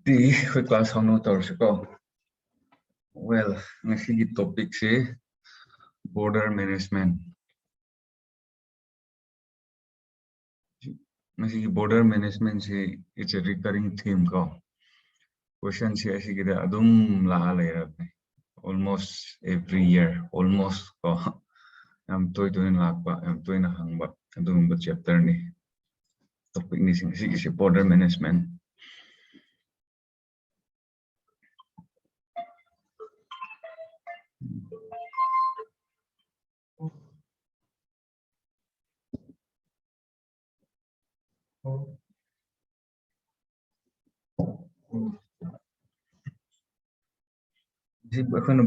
The class how no torsico. Well, the topic say border management. Border management say it's a recurring theme ko. Question say adum la almost every year, almost ko. I'm toy doing lakpa, I'm doing a hangba, I'm doing the chapter ni. Topic ni is border management.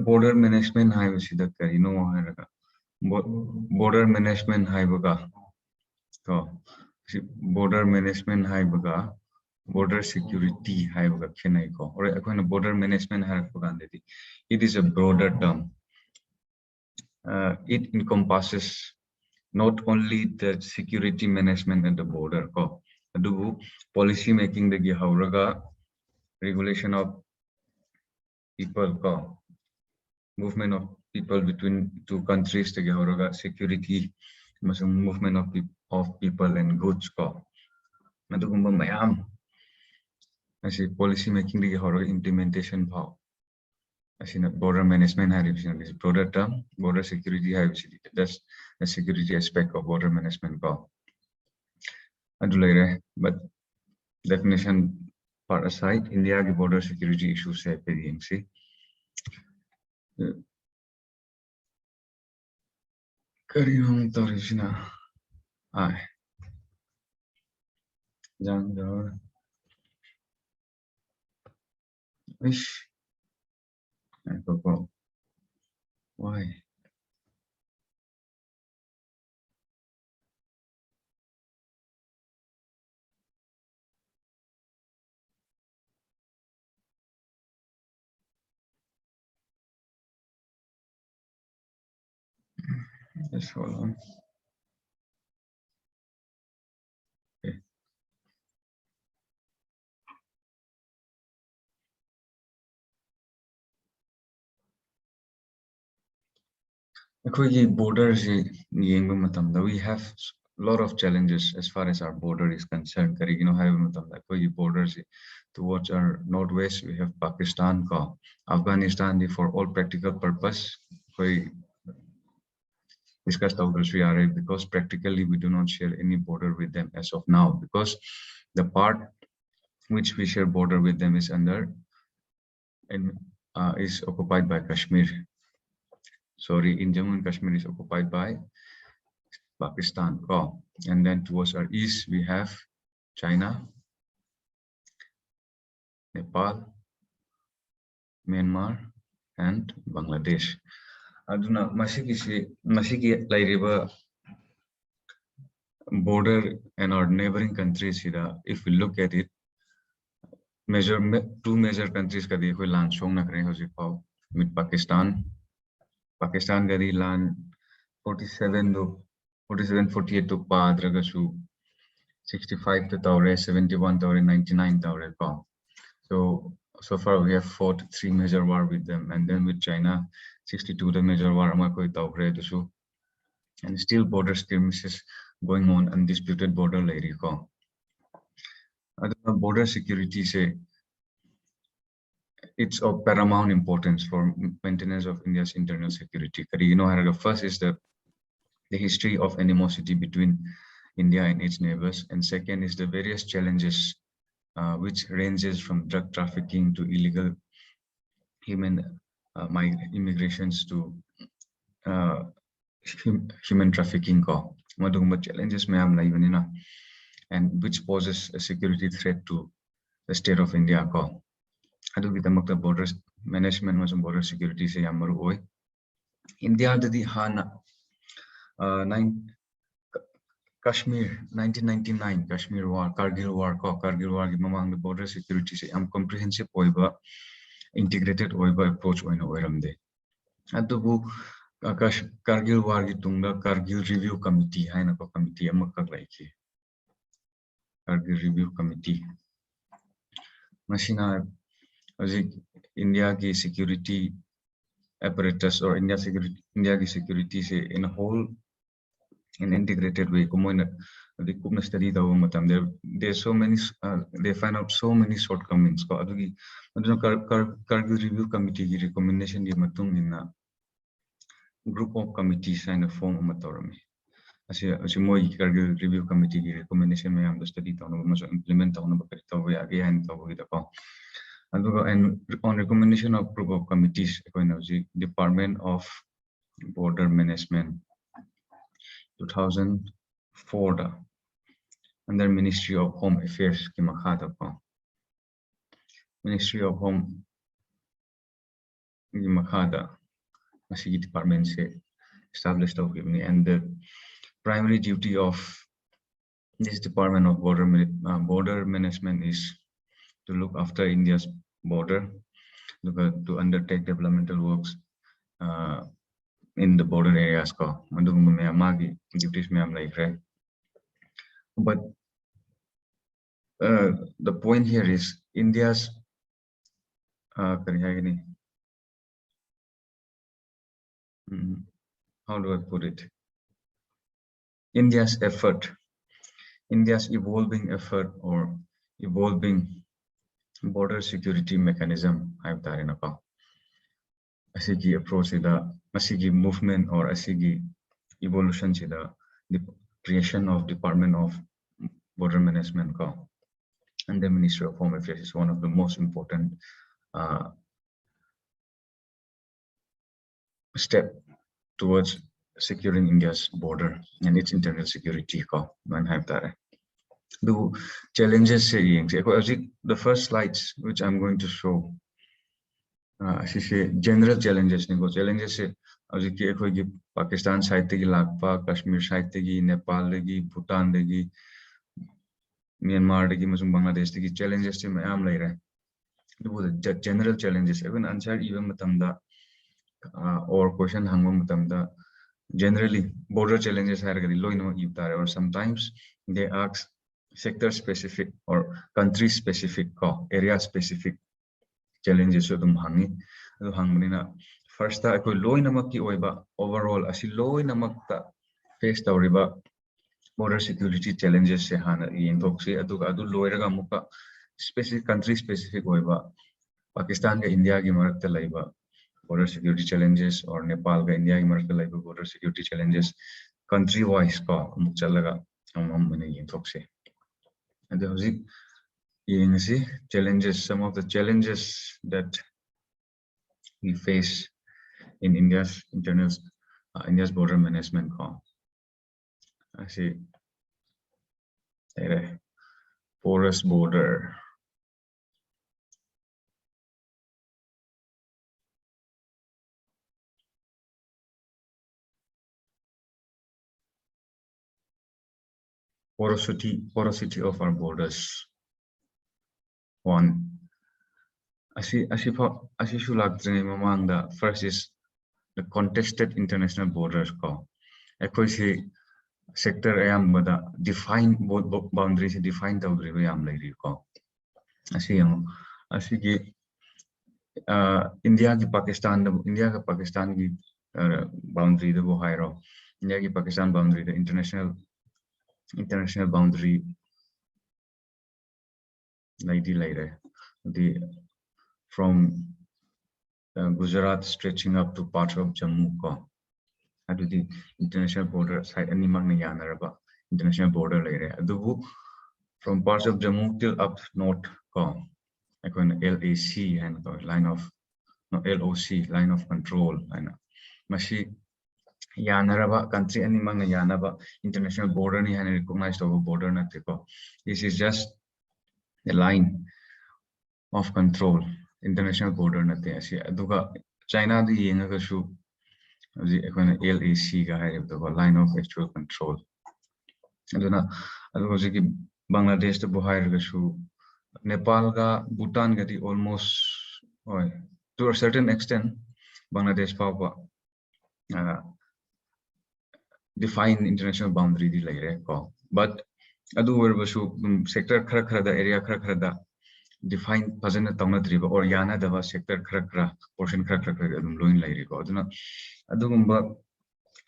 Border management hai sida kari no hai border management hai baga. So border management hai baga. Border security hai baga khenai ko. Or border management hai baga it is a broader term. It encompasses not only the security management at the border ko. Adu policy making the hauraga regulation of people ko. Movement of people between two countries the hauraga security movement of people and goods ko. Adu mayam. As policy making the hauraga implementation power. As in border management is broader term, border security that's the security aspect of border management ko. But definition part aside, India की border security issues है PDMC. करियों तो रिश्ना आए जान ish I forgot why just hold on. Okay. अखोई borders yengu matamda we have a lot of challenges as far as our border is concerned. Karigino have matamda अखोई borders towards our northwest we have Pakistan ko, Afghanistan for all practical purpose. अखोई discussed because practically we do not share any border with them as of now because the part which we share border with them is under and is occupied by Kashmir. Sorry, in Jammu and Kashmir is occupied by Pakistan. Oh, and then towards our east we have China, Nepal, Myanmar, and Bangladesh. Aduna masiki lairiba border and our neighboring countries if we look at it two major countries ka dekho lan song na kare hoji pau with Pakistan gari lan 47 48 to padraga su 65 to taure 71 taure 99 taure pau. So far we have fought 3 major war with them, and then with China 62 the major war amakoi taure to, and still border skirmishes going on, undisputed border lady ko. Border security say it's of paramount importance for maintenance of India's internal security. First is the history of animosity between India and its neighbors, and second is the various challenges which ranges from drug trafficking to illegal human immigrations to human trafficking ko. Challenges and which poses a security threat to the state of India ko. The border management was border security say India the Hana Kashmir 1999 Kashmir war Kargil war among the border security say comprehensive integrated approach adubu Kargil war gi tungda Kargil review committee haina ko committee amakak laiki Kargil review committee Machina India ki security apparatus or India ki security se in a whole in integrated way. The study there's so many they find out so many shortcomings. Kargil review committee recommendation in a group of committees and a form Kargil review committee recommendation may the study implement and on recommendation of group of committees, Department of Border Management 2004 under Ministry of Home Affairs ki makhada pa Ministry of Home ki makhada asigi department se established and the primary duty of this Department of Border Management is to look after India's border, to undertake developmental works in the border areas. Duties but the point here is India's how do I put it? India's evolving effort or evolving border security mechanism asigi approach asigi movement or asigi evolution the creation of Department of Border Management and the Ministry of Home Affairs is one of the most important step towards securing India's border and its internal security. The challenges the first slides which I'm going to show general challenges Pakistan side Lakpa, Kashmir side Nepal Bhutan Myanmar Bangladesh challenges the general challenges even answer even or question generally border challenges or sometimes they ask sector specific or country specific area specific challenges first overall face border security challenges specific country specific Pakistan and India border security challenges or Nepal and India border security challenges country wise and the challenges, some of the challenges that we face in India's internal India's border management I see porous border, porosity of our borders. One, first is the contested international borders. Sector defined boundaries defined India Pakistan boundary India Pakistan boundary the international boundary from Gujarat stretching up to parts of Jammu the international border side international border from parts of Jammu till up north LAC and line of LOC line of control and Yanaraba country Yanaba international border and recognized over border this is just the line of control international border China the LAC line of actual control Bangladesh the Nepal Bhutan almost to a certain extent Bangladesh define international boundary but sector area define fazana tawna triba or yana dava sector khara portion khara adum loin lai ri ko aduna adugumba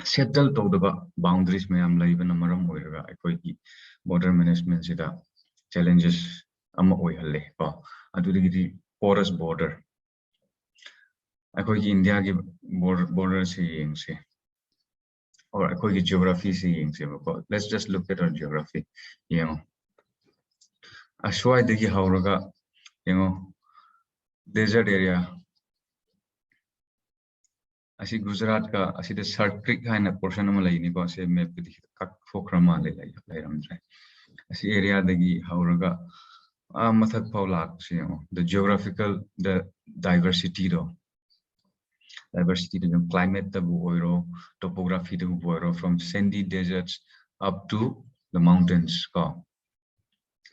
settle tawdaba boundaries mayam laibana maram oiraga akoi ki border management sida challenges ama oi halle ko adudigi porous border akoi ki india ki border se yengse or akoi ki geography se yengse ko let's just look at our geography yengo ashwai degi hauraga yengo desert area asi Gujarat ka asi the Sar Creek haina portion ama lai ni ko ase map di kak phokrama lai ramdrai asi area dagi hauraga mathak phau lak se the geographical the diversity the climate the oiro topography the oiro from sandy deserts up to the mountains ka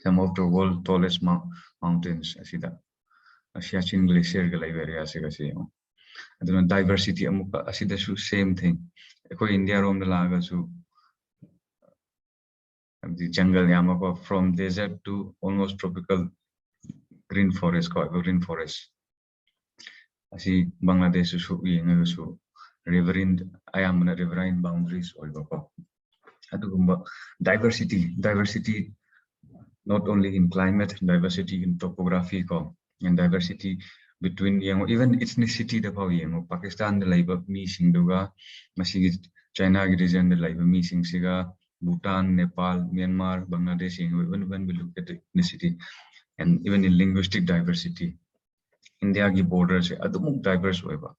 some of the world tallest mountains asida Siachen glacier ga lai area ase ka se aduna diversity amuka asida su same thing ko india rom da laga su the jungle yamako from desert to almost tropical green forest ko green forest asi bangladesh su yenga su riverine ayamna riverine boundaries oibako adugumba diversity not only in climate diversity in topography ko and diversity between even ethnicity the Pakistan the labor me singduga masi China region the labor me singsiga Bhutan Nepal Myanmar Bangladesh even when we look at the ethnicity and even in linguistic diversity India ki borders adumuk diverse weba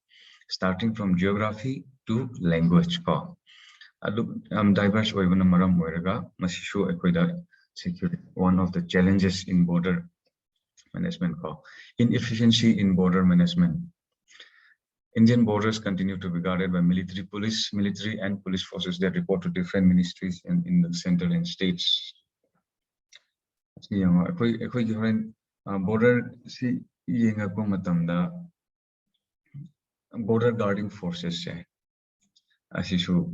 starting from geography to language ko diverse weba na maram oiraga masishu ekoida security one of the challenges in border management call inefficiency in border management. Indian borders continue to be guarded by military and police forces that report to different ministries in the center and states. Border border guarding forces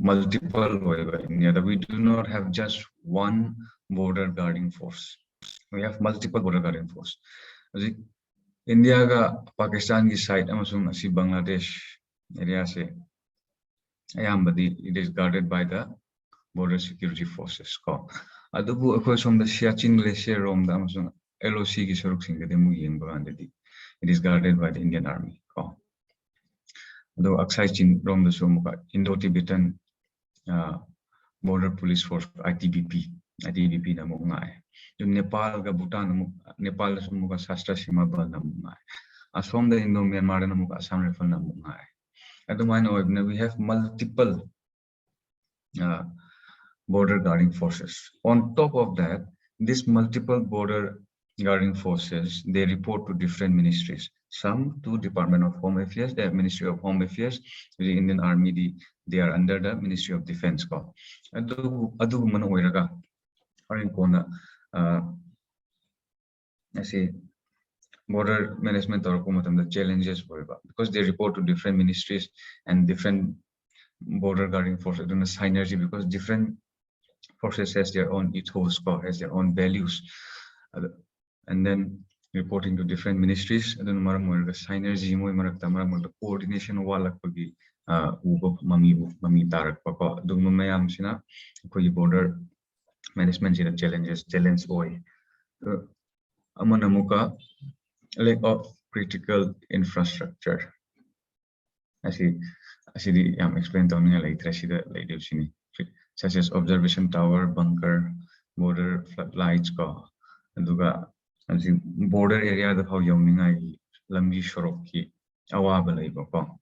multiple in India. We do not have just one border guarding force. We have multiple border guarding force. India ga Pakistan ki side amasung asi Bangladesh area se ayambadi it is guarded by the border security forces ko adubu akoi som the Siachen glacier rom da amasung LOC ki soruk sing de mu yeng bagandadi it is guarded by the Indian army ko adu aksai chin rom da sumuka Indo-Tibetan border police force ITBP na mo ngai Nepal ga Bhutan Nepal sumuka Shastra Sima Bal na mo ngai Assam the Indo Myanmar na mo Assam Rifle na mo ngai we have multiple border guarding forces. On top of that, these multiple border guarding forces, they report to different ministries. Some to Department of Home Affairs, the Ministry of Home Affairs, the Indian Army, they are under the Ministry of Defense. I say border management or the challenges because they report to different ministries and different border guarding forces in a synergy because different forces has their own ethos, has their own values, and then reporting to different ministries. And then synergy, coordination, mami tarak pako. Mayam sina border management challenge boy. Amanamuka lack of critical infrastructure. I see explained such as observation tower, bunker, border floodlights, border area the how lambi shoroki awaba.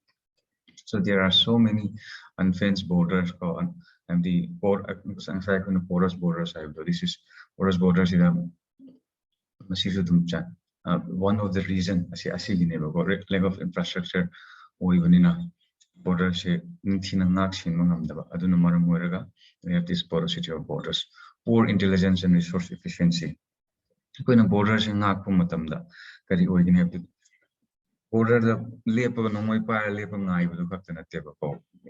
So there are so many unfenced borders and the porous borders. This is porous borders one of the reasons lack of infrastructure or even in a border we have this porosity of borders, poor intelligence and resource efficiency. Borders in border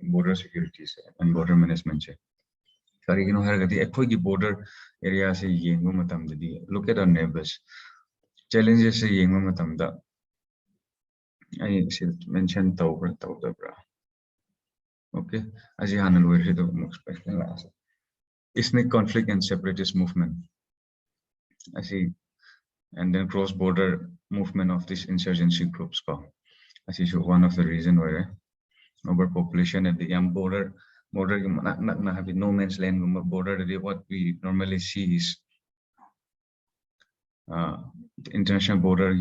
border securities and border management. Border areas look at our neighbors. challenges se yengma matamda I should mention tawbra. Okay, as you handle with the most question last. Ethnic conflict and separatist movement. I see, and then cross-border movement of these insurgency groups. I see one of the reason why overpopulation at the border not having no man's land border. What we normally see is the international border.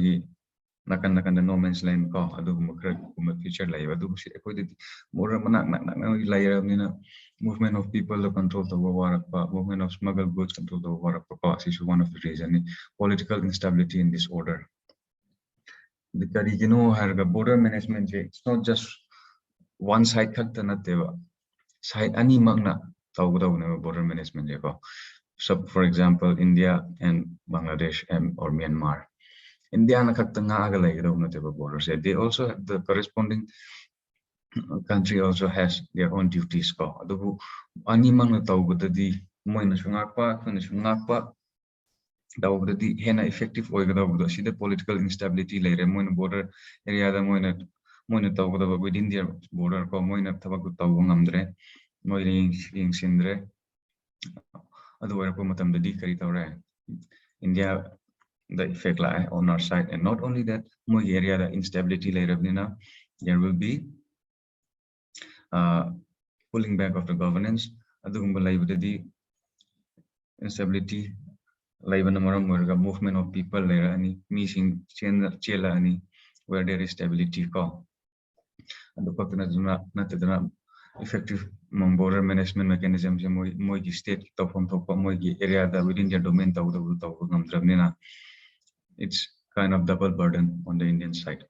Nakan no man's land ko adu future live adu si border movement of people to control the war movement of smuggled goods control the war is one of the reason political instability in this order. The border management it's not just one side side any magna border management so for example India and Bangladesh or Myanmar. India borders. They also have the corresponding country also has their own duties. Effective the political instability later border area within their border India the effect lie on our side, and not only that, more area the instability later there will be pulling back of the governance. The instability movement of people later missing where there is stability effective border management mechanisms state area within their domain it's kind of double burden on the Indian side.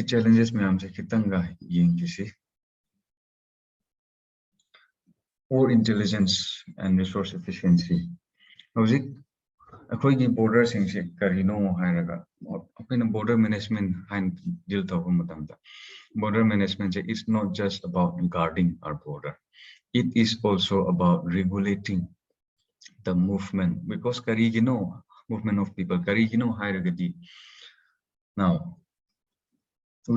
Challenges poor intelligence and resource efficiency. Borders border management border management is not just about guarding our border. It is also about regulating the movement, because movement of people now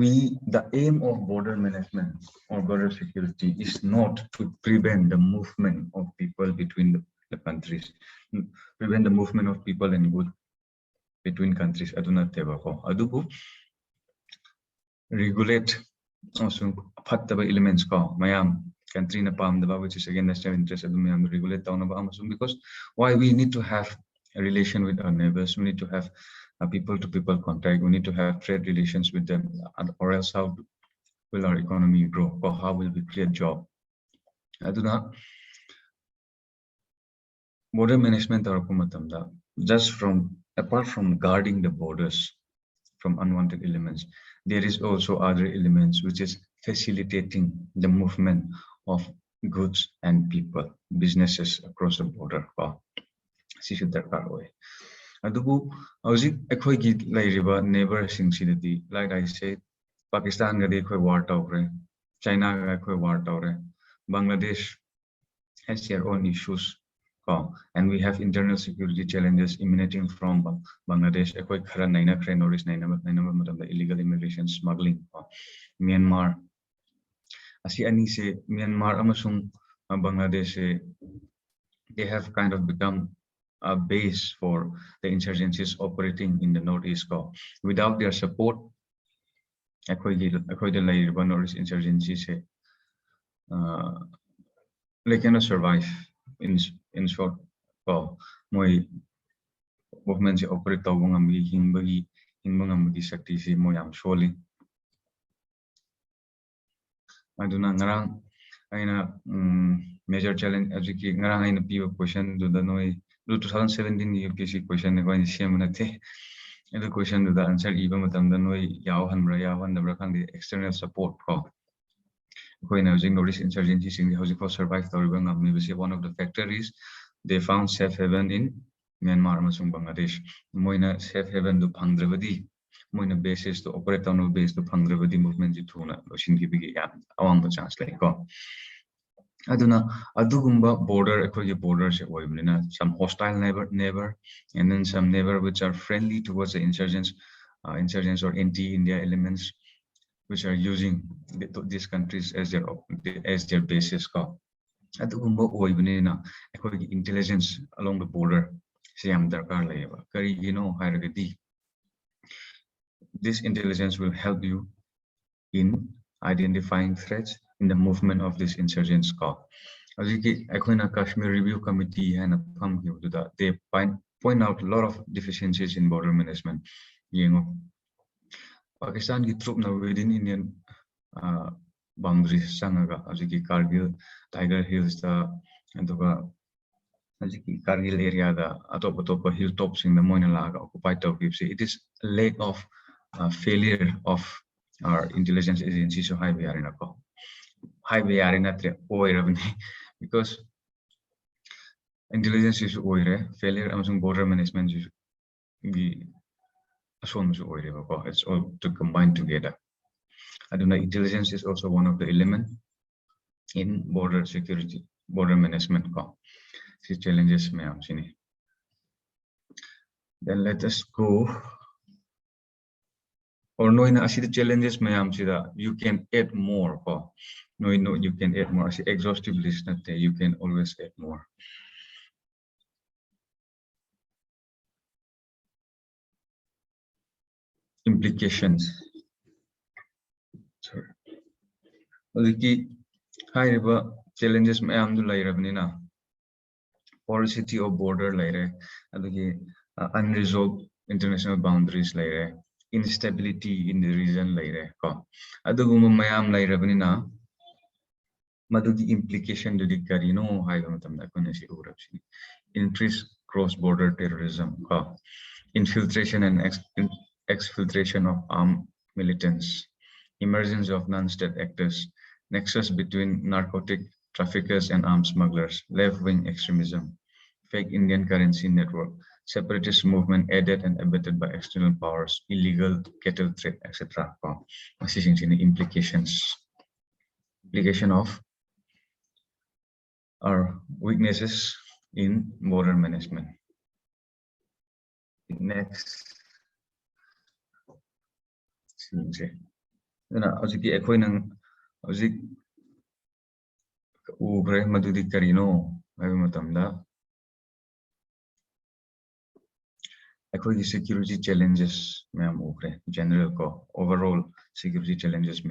the aim of border management or border security is not to prevent the movement of people between the countries, prevent the movement of people and goods between countries. Regulate also elements country which is again national interest regulate because why we need to have a relation with our neighbors, we need to have a people-to-people contact, we need to have trade relations with them, or else how will our economy grow, or how will we create job? Border management just apart from guarding the borders from unwanted elements, there is also other elements which is facilitating the movement of goods and people, businesses across the border. Neighbors, like I said, Pakistan war China war Bangladesh has their own issues, and we have internal security challenges emanating from Bangladesh. Illegal immigration, smuggling, Myanmar. Myanmar amasung Bangladesh, they have kind of become a base for the insurgencies operating in the northeast. Without their support, the northeast insurgencies they cannot survive. In short, my movement operate sakti surely. I do not major challenge as question to the 2017 MPSC question the question to the answer even the external support Northeast insurgencies in the survive one of the factors is they found safe haven in Myanmar and Bangladesh. Moina safe haven to Pangdravadi. Moina basis to operate on base to Pangdravadi movement to Tuna, Shingi awang the chance like aduna adugumba border ekhogi borders oibnina some hostile neighbor and then some neighbor which are friendly towards the insurgents or anti-India elements which are using these countries as their basis ko adugumba oibnina ekhogi intelligence along the border siam darkar layeba kari hairagadi this intelligence will help you in identifying threats in the movement of these insurgents ko Kashmir Review Committee and they point out a lot of deficiencies in border management. Pakistan ki troop na within Indian boundaries sangaga Kargil, Tiger Hills and Kargil area the hilltops in the Moinalaga occupied it is a lack of failure of our intelligence agencies so highway arena because intelligence is failure among border management is it's all to combine together. I don't know, intelligence is also one of the elements in border security, border management. Challenges then let us go. Or no, the challenges you can add more. No, you can add more. Exhaustive list, you can always add more. Implications. Sorry. High challenges porosity of border unresolved international boundaries instability in the region madugi implication increased cross-border terrorism infiltration and exfiltration of armed militants, emergence of non-state actors, nexus between narcotic traffickers and arms smugglers, left-wing extremism, fake Indian currency network, separatist movement aided and abetted by external powers, illegal cattle trade, etc. Implication of our weaknesses in border management. Next. Security challenges general overall security challenges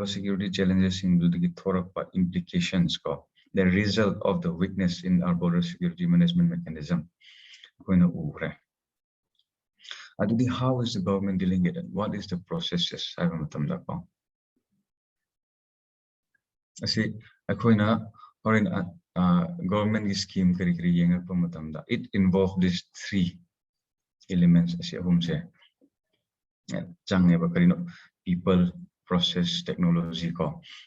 security challenges implications the result of the weakness in our border security management mechanism. How is the government dealing with it? What is the processes? Government scheme it involves these three elements people, process, technology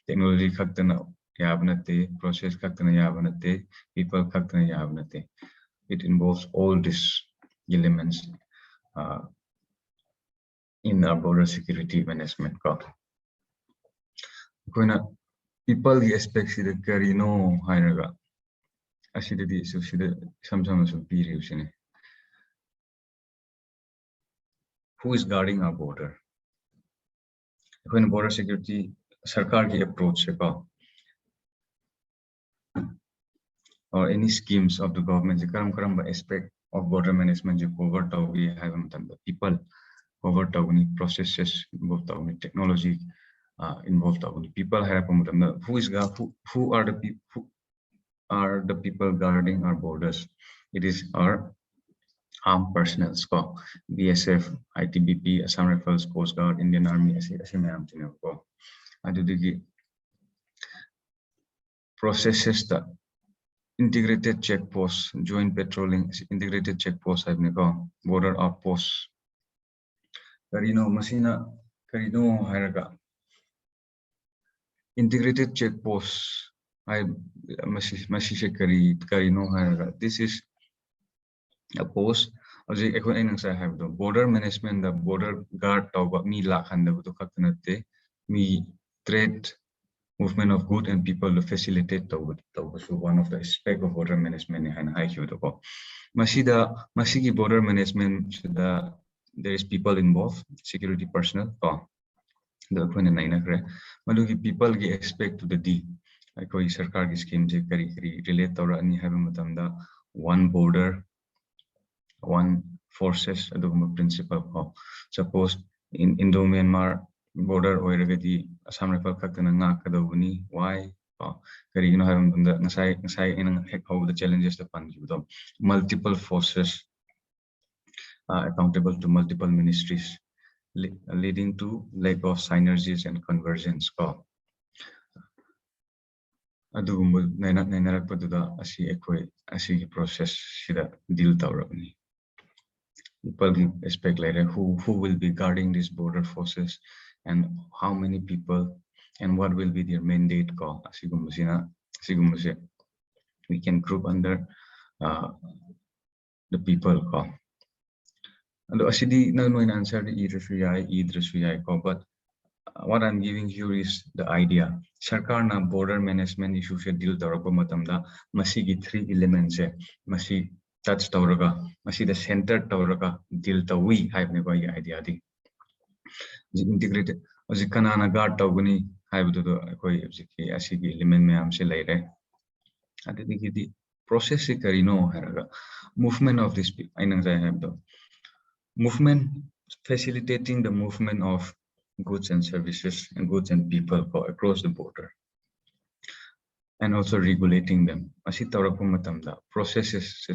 technology process people it involves all these elements in our border security management people expect the carino hiraga who is guarding our border when border security sarkar ki approach or any schemes of the government aspect of border management cover people cover processes involved technology involved people who are the people guarding our borders. It is our armed personnel BSF, ITBP, Assam Rifles, Coast Guard, Indian Army processes the integrated checkposts, joint patrolling, integrated checkposts border outposts. Integrated checkposts. This is a post. Border management, the border guard me trade movement of goods and people to facilitate one of the aspect of border management and high ko masida border management there is people involved, security personnel the madugi people gi expect to the d koi sarkar ki scheme je kari relate tawra ani haiba matamda one border one forces aduguma principle suppose in Indo Myanmar border oiragadi Assam Rifle khaktana nga kadawuni why karigino haiba matamda ngasai in hek how the challenges the panjibdo multiple forces accountable to multiple ministries leading to lack of synergies and convergence adugumba nainarakpaduda asi ekoi asigi process sida deal tawrabni people expect later who will be guarding these border forces and how many people and what will be their mandate asigumbase we can group under the people and asidi no answer either but what I'm giving you is the idea. Sarkar na border management issue se deal tawrapa matamda masigi three elements masi touch tawraga masi the center tawraga deal tawi haibne ba idea di integrated aji kanana guard tawguni haibudu do koi abjiki asigi element me am se laire adigi di process se karino haraga movement of this ainang jai habdo movement facilitating the movement of goods and services and goods and people across the border and also regulating them processes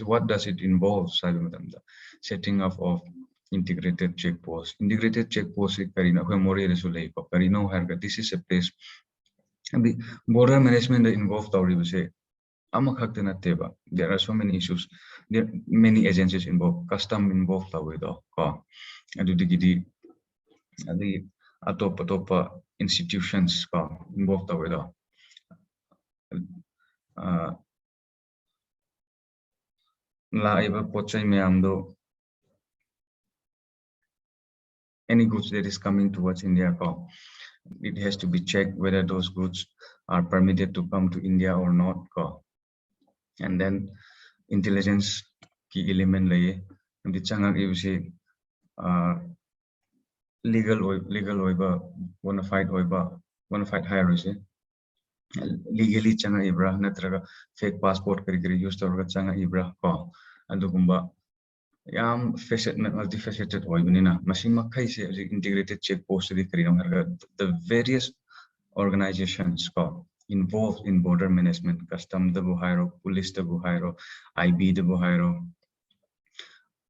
what does it involve setting up of integrated checkposts this is a place border management involved there are so many issues there are many agencies involved custom involved the atop institutions involved laiba pochai mayamdo any goods that is coming towards India it has to be checked whether those goods are permitted to come to India or not and then intelligence key element laye the changak use legal oiba bona fide hire legally changa ibra natraga fake passport kari use tawraga changa ibra adugumba yam multifaceted oibnina masima khaise integrated check post di kari the various organizations involved in border management custom the buhairo police the buhairo IB the buhairo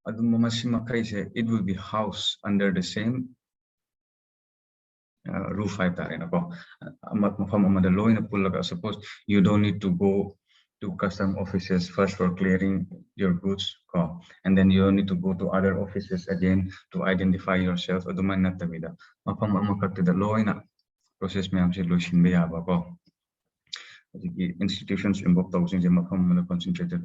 adumba masima khaise it will be housed under the same roof suppose you don't need to go to custom offices first for clearing your goods and then you need to go to other offices again to identify yourself the process institutions involved concentrated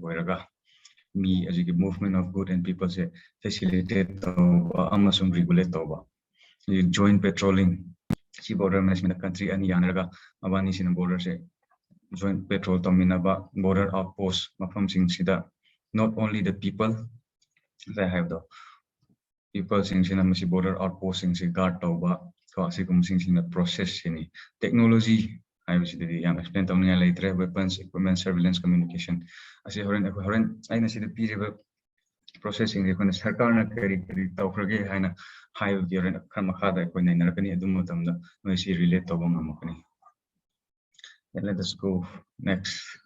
me as a movement of good and people say facilitate regulate joint patrolling border management country and yanraga abani sin border se joint patrol tominaba border outpost mafam sing sida not only the people they have the people sing sina masi border outpost sing si guard tawba ko asigum sing sina process sini technology I was the young explain tawni later weapons equipment surveillance communication asi horen aina sida period processing the sarkar na kari tawkrage haina high giren khan makhada ko nainarkani adum matamda noi si relate tawba ngamakani let us go next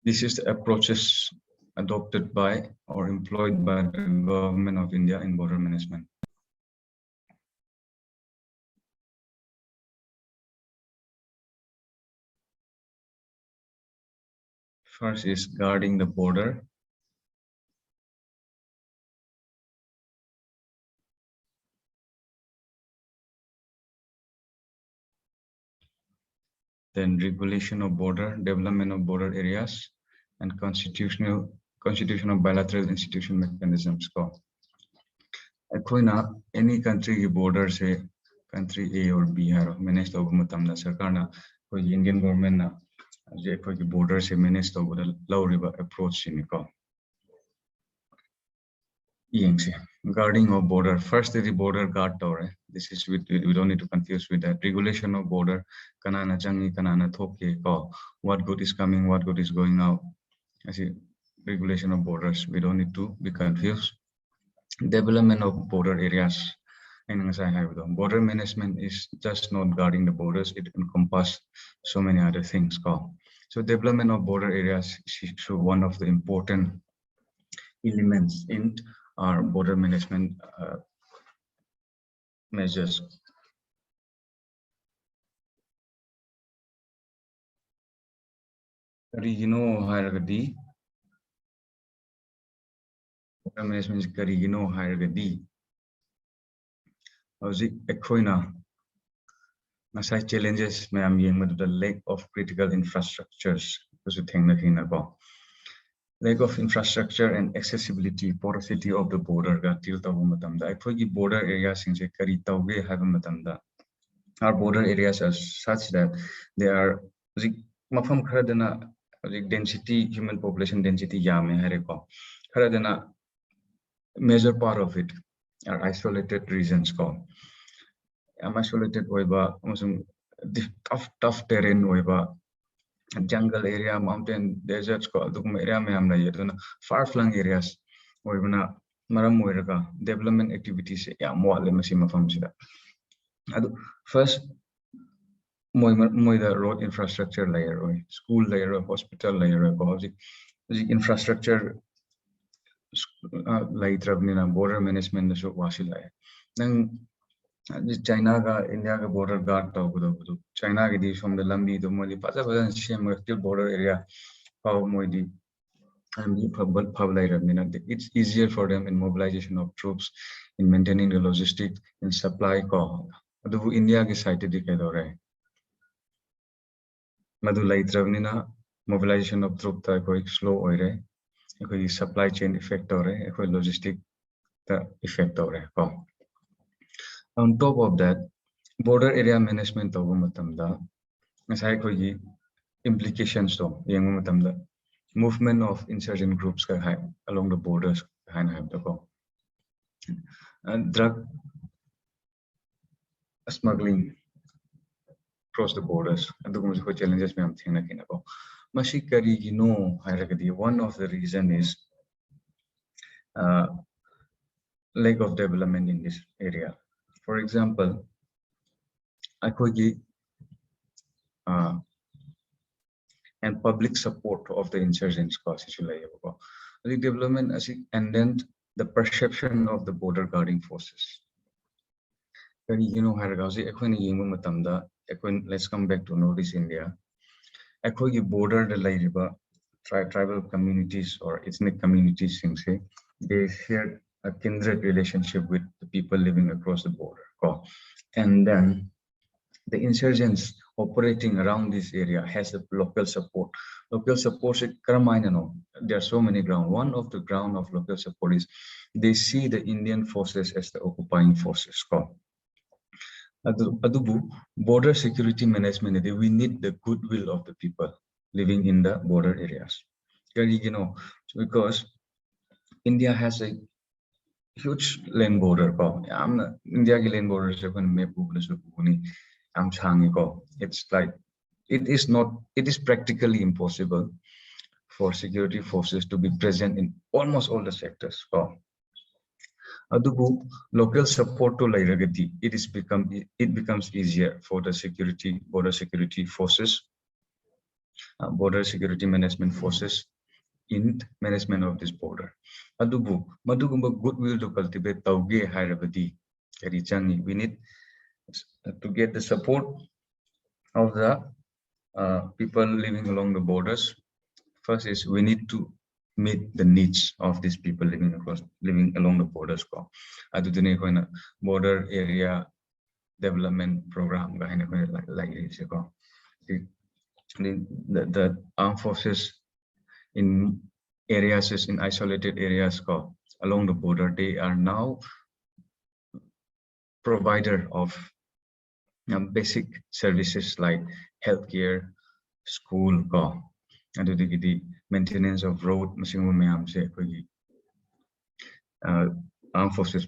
this is the approaches adopted by or employed by the government of India in border management. First is guarding the border. then regulation of border, development of border areas, and constitutional bilateral institution mechanisms. Any country border say country A or B manage to sarkarna Indian government border se manage to low river approach guarding of border. First, the border guard tower. This is we don't need to confuse with that. Regulation of border. Kanana changi, kanana thoke ko. What good is coming, what good is going out. I see regulation of borders. We don't need to be confused. Development of border areas. And as I have border management is just not guarding the borders. It encompasses so many other things. So development of border areas is one of the important elements in our border management measures. Karigino hierarchy. Border management is Karigino hierarchy. Masai challenges may am the lack of critical infrastructures. Lack of infrastructure and accessibility, porosity of the border. Border areas in our border areas are such that they are density, human population density major part of it are isolated regions isolated tough terrain jungle area, mountain, deserts area far flung areas development activities first the road infrastructure layer school layer hospital layer infrastructure border management China India border guard China from the Lambi border area it's easier for them in mobilization of troops, in maintaining the logistics, in supply India cited mobilization of troops slow supply chain effect logistic effect on top of that, border area management implications movement of insurgent groups along the borders drug smuggling across the borders and the challenges one of the reason is lack of development in this area. For example, and public support of the insurgents the development and then the perception of the border guarding forces. Let's come back to Northeast India. Border the tribal communities or ethnic communities they share a kindred relationship with the people living across the border. And then the insurgents operating around this area has the local support. Local support there are so many ground. One of the ground of local support is they see the Indian forces as the occupying forces. Border security management, we need the goodwill of the people living in the border areas. Because India has a huge land border. India land border is it's like it is practically impossible for security forces to be present in almost all the sectors. Local support to it becomes easier for the border security forces, border security management forces in management of this border. Goodwill to cultivate we need to get the support of the people living along the borders. First is we need to meet the needs of these people living along the borders. Border area development program the armed forces in areas, in isolated areas along the border, they are now provider of basic services like healthcare, school, and the maintenance of road, armed forces.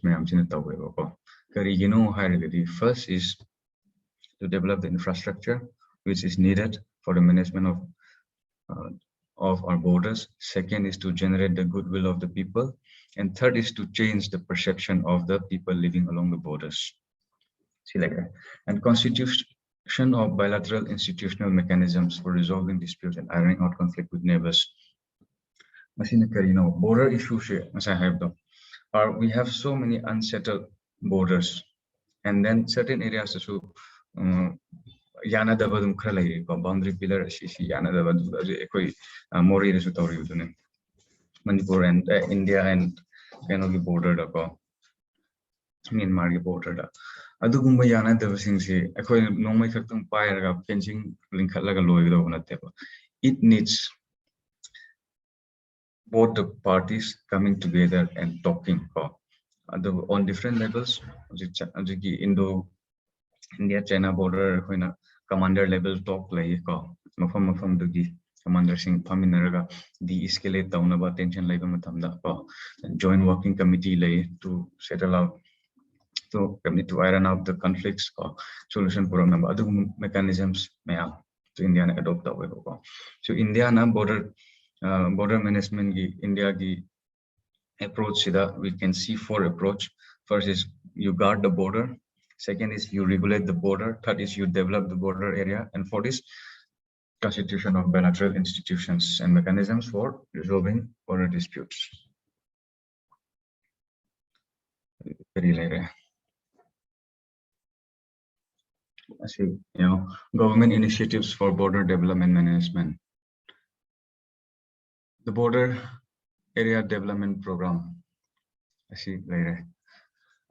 First is to develop the infrastructure which is needed for the management of our borders. Second is to generate the goodwill of the people. And third is to change the perception of the people living along the borders. See like that. And constitution of bilateral institutional mechanisms for resolving disputes and ironing out conflict with neighbors. Border issues, we have so many unsettled borders, and then certain areas also boundary pillar Mori Manipur and India and border Myanmar border. Adugumba yana devasingsi, no my custom fire fencing link like a loy. It needs both the parties coming together and talking on different levels. India China border commander level talk like from the commander sing paminaraga de-escalate down tension like joint working committee lay to settle out to iron out the conflicts solution program other mechanisms to India adopt that way. So India border management India approach we can see 4 approach. First is you guard the border. Second is you regulate the border. Third is you develop the border area. And fourth is constitution of bilateral institutions and mechanisms for resolving border disputes. Very later. I see, government initiatives for border development management. The border area development program. I see later.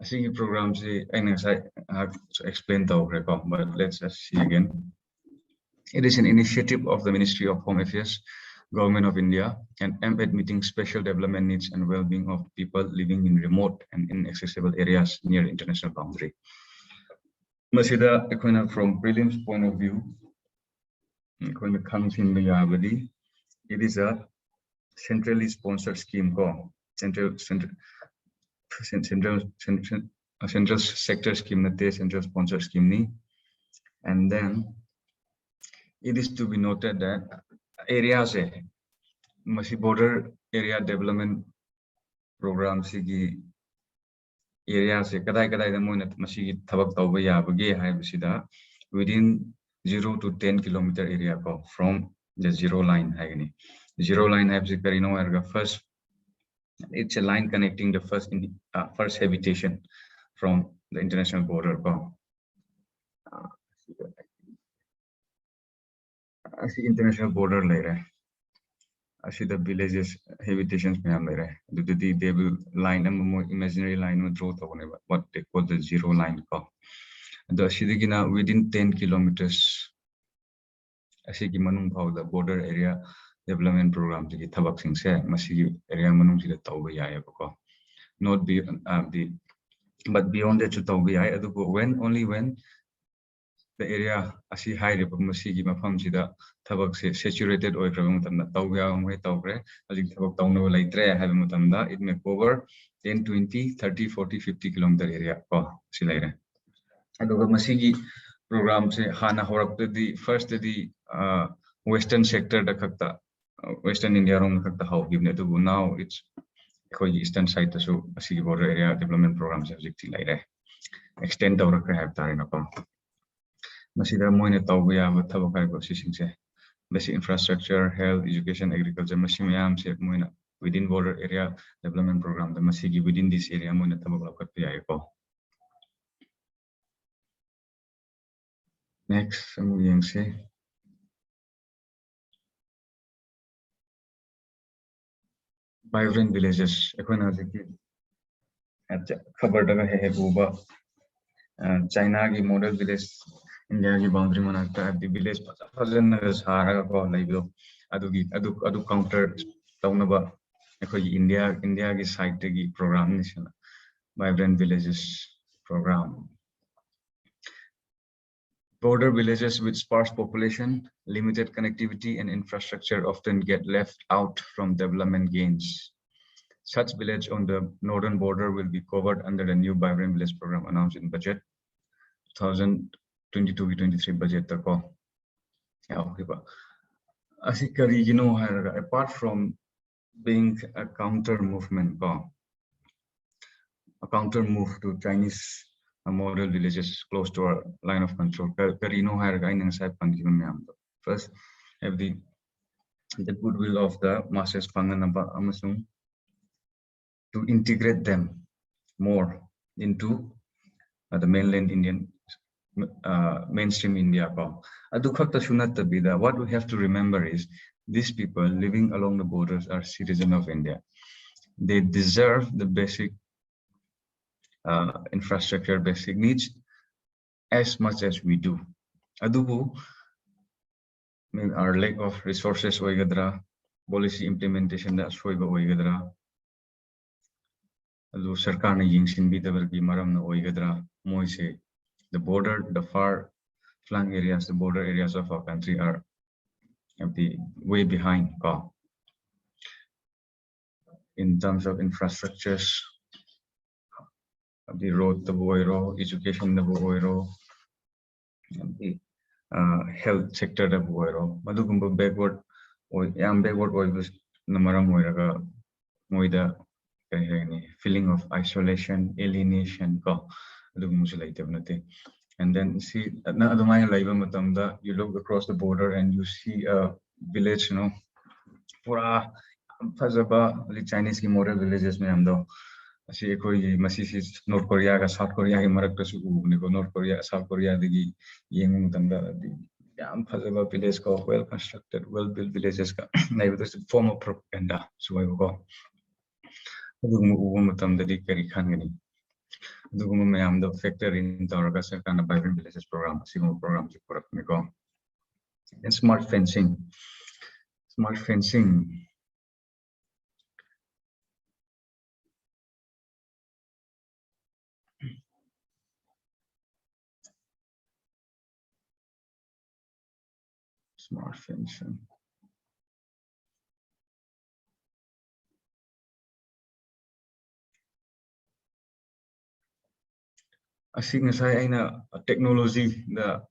I think programs I have explained the but let's just see again. It is an initiative of the Ministry of Home Affairs, Government of India, and aimed at meeting special development needs and well-being of people living in remote and inaccessible areas near international boundary. Masida, from prelims point of view, it is a centrally sponsored scheme central sector scheme, central sponsor scheme. And then it is to be noted that areas border area development program areas within 0 to 10 kilometer area from the zero line. Zero line first. It's a line connecting the first habitation from the international border. I see international border later. I see the villages habitations later. They will line imaginary line with draw what they call the zero line. The Shidikina within 10 kilometers. I see the border area development program to get area not be but beyond that only when the area high saturated oil it may cover 10, 20, 30, 40, 50 kilometer area. Program first western sector Western India now it's eastern side border area development programs extend basic infrastructure, health, education, agriculture, within border area development program, within this area, next, vibrant villages. China model village India ki boundary manakta the village fajan saraga ko laibo adu counter taunaba ekoi India ki side ki program ni sina vibrant villages program. Border villages with sparse population, limited connectivity and infrastructure often get left out from development gains. Such village on the northern border will be covered under the new vibrant village program announced in budget 2022-23 budget tako. Apart from being a counter movement, a counter move to Chinese model villages close to our line of control. First, have the goodwill of the masses to integrate them more into the mainland Indian mainstream India. What we have to remember is these people living along the borders are citizens of India. They deserve the basic infrastructure, basic needs as much as we do. Adubu, our lack of resources oigadra, policy implementation that soiba oigadra, adu sarkar na yingsin bidabargi maram na oigadra, moise. The border, the far flung areas, the border areas of our country are way behind in terms of infrastructures. The road, the boiro, education, the boiro, the health sector, the boiro. Madugumba backward, or backward was namaram moiraga, moida, feeling of isolation, alienation, and then see you look across the border and you see a village, pura fazaba Chinese ki model villages mein amdo. North Korea, South Korea, North Korea, South Korea, village well constructed, well built villages. This is form of propaganda. So I go. Factor in the kind of vibrant villages program, single program. And smart fencing. Smart fencing. Smart fencing. I think technology the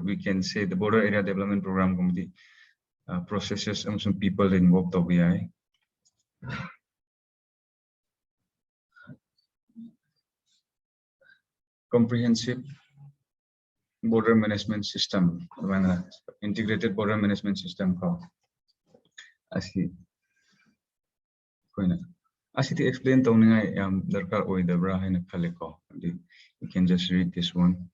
we can say the border area development program committee processes and some people involved of BI. Comprehensive border management system, integrated border management system called. To explain darkar oidabra haina khaleko. You can just read this one.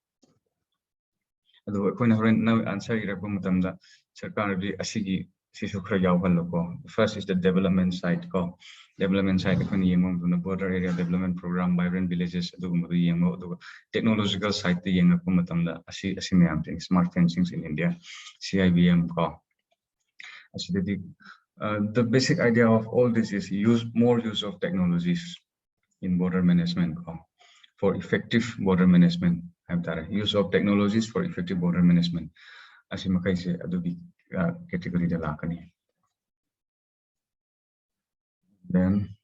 Answer first is the development side. Development side the border area development program, vibrant villages, technological side smart fencing in India, CIBM. The basic idea of all this is more use of technologies in border management for effective border management. Use of technologies for effective border management. Category then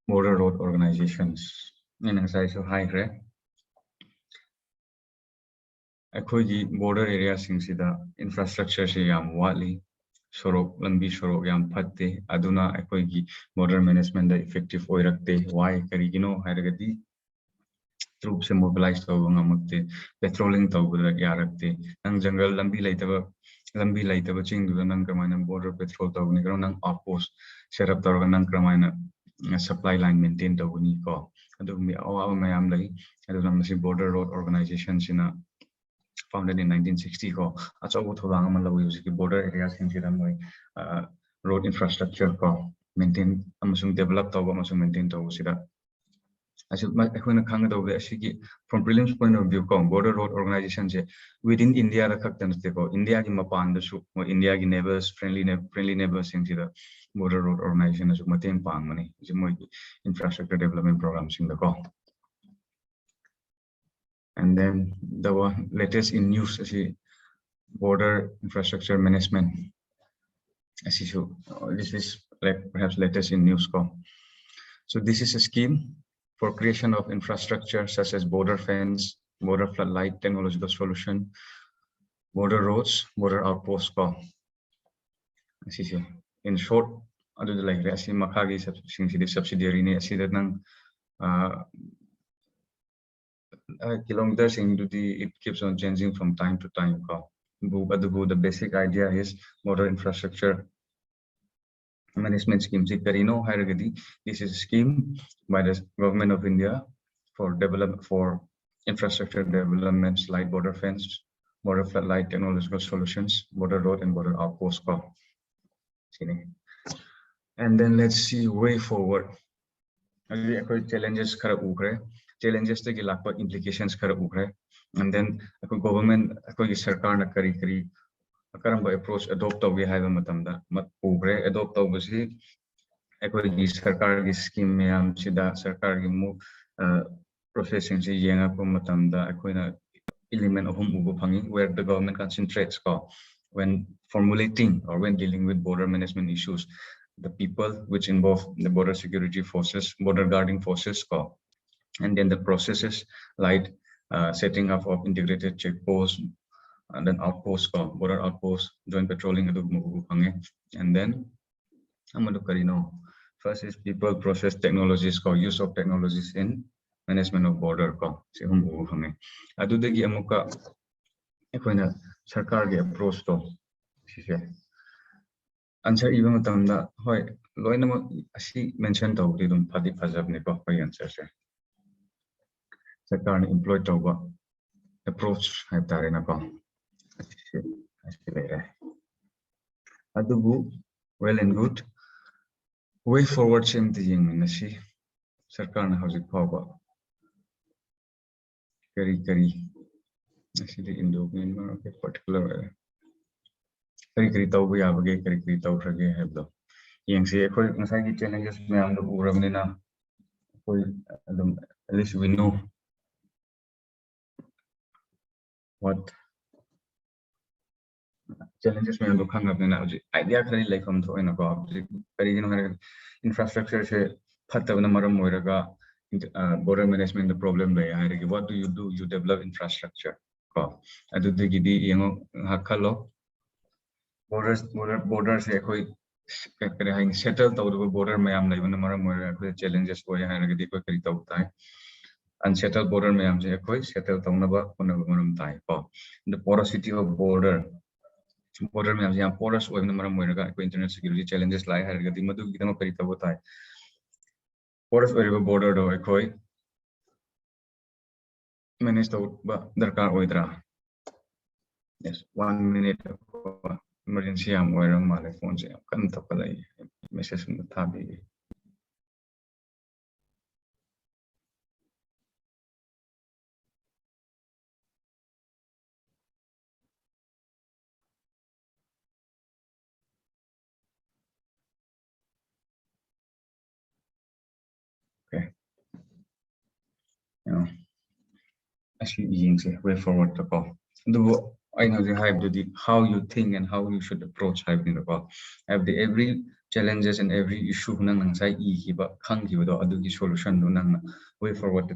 border road organizations. High border areas infrastructure watli sorok lambi sorok yam phatte aduna border management effective oirakte why karigino hairagadi troops mobilized patrolling yarakte nang jungle lambi laitaba ching nang kramana border patrol nang outpost set up nang kramana supply line maintain ko mayam border road organizations founded in 1960 border areas road infrastructure maintain develop maintain From prelims point of view, border road organization within India, India ki mapan India ki neighbors, friendly neighbors, border road organization is mating pang money, infrastructure development programs in the call. And then the one latest in news, border infrastructure management. This is like perhaps latest in news call. So this is a scheme for creation of infrastructure such as border fence, border floodlight technological solution, border roads, border outposts call. In short, like subsidiary kilometers into it keeps on changing from time to time. But the basic idea is border infrastructure management scheme. This is a scheme by the government of India for infrastructure developments like border fence, border floodlight technological solutions, border road and border outpost. And then let's see way forward. Challenges challenges implications and then government sarkar na kari approach adopt adopt sarkar scheme sarkar processing element of where the government concentrates when formulating or when dealing with border management issues, the people which involve the border security forces, border guarding forces, and then the processes like setting up of integrated checkposts and then outposts, border outposts, joint patrolling, and then first is people, process, technologies, use of technologies in management of border. Sarkar approach to answer even mentioned answer sarkar employ approach well and good way forward same thing sarkar na hojik power kari actually Indo particular kari tawbu yabage kari tawrage hebdo yengse ekoi ngasai ki challenges mayam do urabnina koi at least we know what challenges mayam do khangabnina idea khari laikom thoina ko kari infrastructure se phatabna maram moiraga border management the problem what do? You develop infrastructure borders settle border challenges unsettled border settle the porosity of border porous international security challenges like porous border manage darkar yes 1 minute emergency my phone message okay actually way forward to call I know how you think and how you should approach every challenges and every issue solution way forward to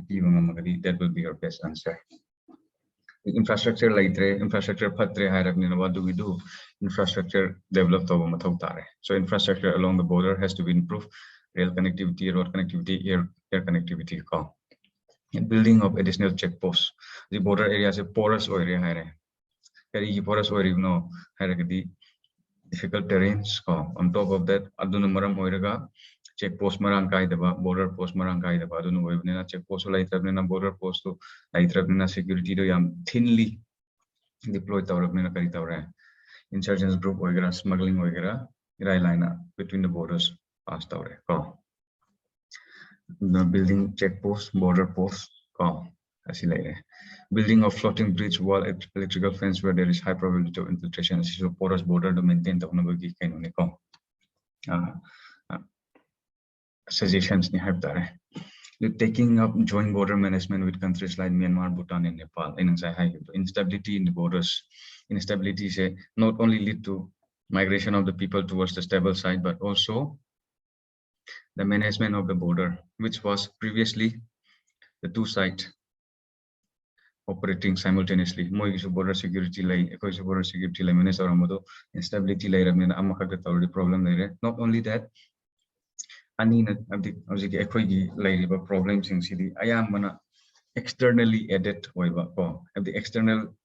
that will be your best answer. Infrastructure infrastructure what do we do? Infrastructure developed so infrastructure along the border has to be improved. Rail connectivity, road connectivity, air connectivity. Building of additional checkposts. The border area is a porous area. Porous difficult terrains. On top of that, checkpost border post checkpost border post security thinly deployed insurgents group smuggling between the borders passed The building checkposts, border posts, building of floating bridge, wall, electrical fence where there is high probability of infiltration. So porous border to maintain the suggestions ni have there. Taking up joint border management with countries like Myanmar, Bhutan, and Nepal. Instability in the borders, instability say not only lead to migration of the people towards the stable side, but also the management of the border, which was previously the two sides operating simultaneously. Border security border security manage instability problem. Not only that, problems in city. I am externally added the external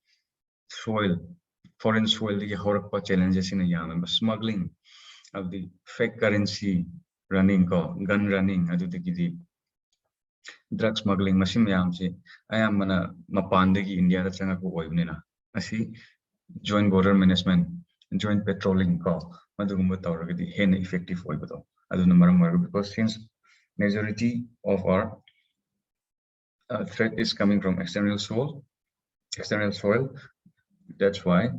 soil, foreign soil, the challenges in a smuggling of the fake currency running, gun running, the drug smuggling, I am Mapandegi India, that's an joint border management, joint patrolling effective because since majority of our threat is coming from external soil, that's why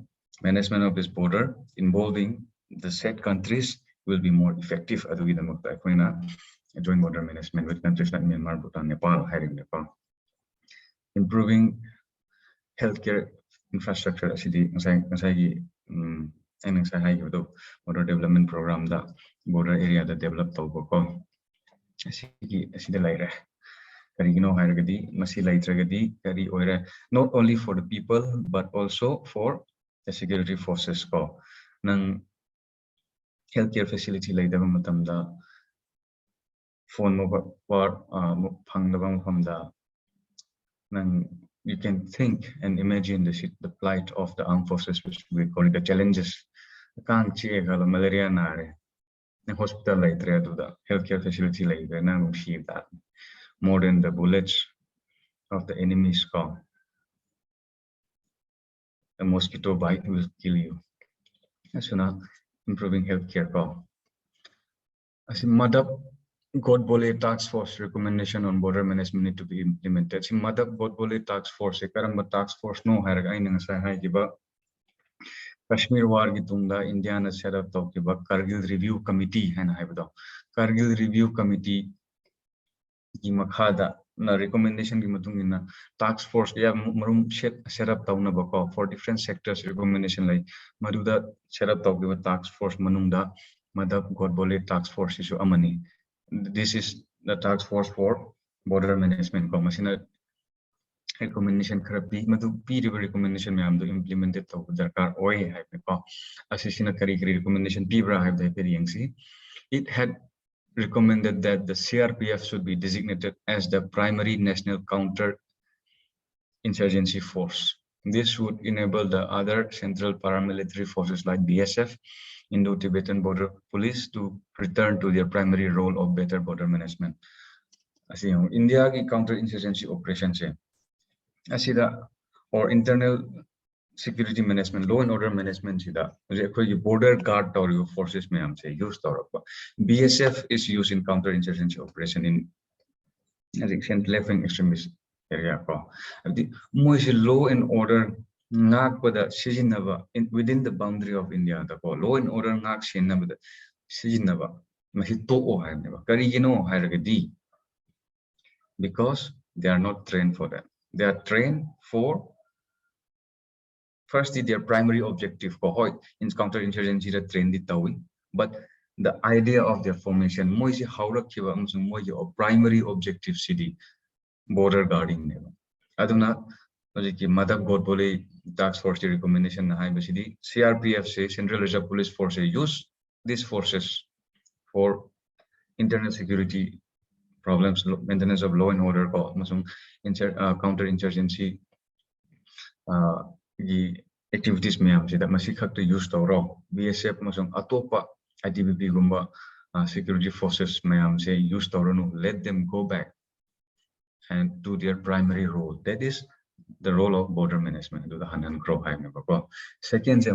management of this border involving the said countries will be more effective. Joint border management with countries like Myanmar, Bhutan, Nepal, Nepal. Improving healthcare infrastructure, border development program, the border area that developed not only for the people but also for the security forces. Healthcare facility like the phone mobile you can think and imagine the plight of the armed forces, which we call it the challenges. Malaria hospital like the healthcare facility like that more than the bullets of the enemy's car. A mosquito bite will kill you. So now improving healthcare call. As in Madhab God Bole Task Force recommendation on border management need to be implemented. Si Madhab God Bole Task Force, karamba task force no hire Kashmir War Gitunda, India na set up Kargil Review Committee and Kargil Review Committee Makhada na recommendation gimatungina task force marum set up for different sectors recommendation like Maduda set up task force manungda Madhab God Bole task force issue amani. This is the task force for border management. Recommendation recommendation implemented recommendation it had recommended that the CRPF should be designated as the primary national counter-insurgency force. This would enable the other central paramilitary forces like BSF, Indo-Tibetan Border Police to return to their primary role of better border management. India ki counter-insurgency operations or internal security management, law and order management, border guard forces use. BSF is used in counter-insurgency operation in left-wing extremist area. Law and order within the boundary of India. Law and order because they are not trained for that. They are trained for firstly their primary objective in counter-insurgency trained but the idea of their formation primary objective city border guarding aduna Madhab God Bole task force recommendation CRPF say Central Reserve Police Force use these forces for internal security problems, maintenance of law and order, counter-insurgency activities that use BSF atopa ITBP gumba security forces use let them go back and do their primary role. That is the role of border management. Second,